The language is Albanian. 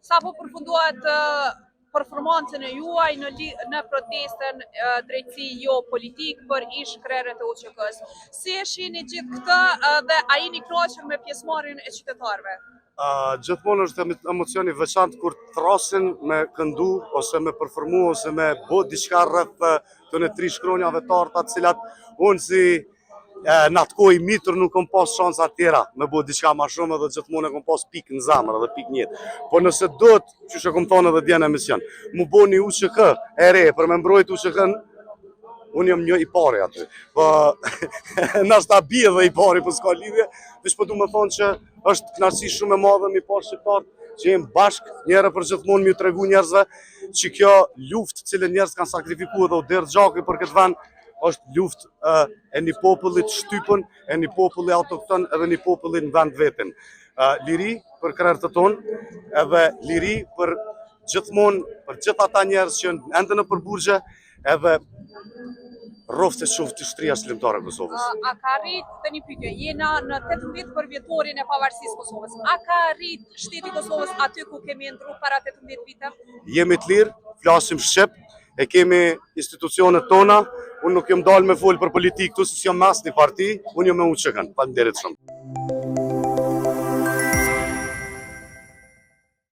Sa po përfunduat performancën e juaj në protestën drejtësi jo politik për ish krerët e UÇK-s. Si e shihni gjithë këtë dhe a jeni kënaqur me pjesëmarrjen e qytetarëve? Gjithmonë është emocioni veçantë kur thrasin me këndu ose me performu ose me bë diçka rreth këtyre 3 shkronjave të arta të cilat unë si në atë kohë i mitër nuk kom pas shansa tjera me bë diçka më shumë edhe gjithmonë e kom pas pikë në zemër edhe pikë në jetë. Po nëse duhet, çuç e kom thonë edhe dje në emision, mu bëni UÇK e re për me mbrojt UÇK-n, unë jam një i pari aty. Po nashta bie dhe i pari, po s'ka lidhje, veç po du me thonë që është kënaqësi shumë e madhe mi pas shqiptarët që jemi bashkë njëherë për gjithmonë mi tregu njerëzve që kjo luftë cilën njerëz kanë sakrifikuar dhe u derë gjaki për këtë vend është luftë e një popullit shtypën, e një populli autokton edhe një populli në vend vetin. Liri për krerët e tonë edhe liri për gjithmonë për gjithë ata njerëz që ende në përburgje edhe rroftë e qoftë shtria shlimtare e Kosovës. A ka arrit të një pyetje, jena në 18 përvjetorin e pavarësisë Kosovës. A ka arrit shteti Kosovës aty ku kemi ndru para 18 vite? Jemi të lirë, flasim shqip, e kemi institucionet tona, unë nuk jam dalë me folë për politikë, tu se si jam mas një parti, unë jam me UÇK-n. Faleminderit shumë.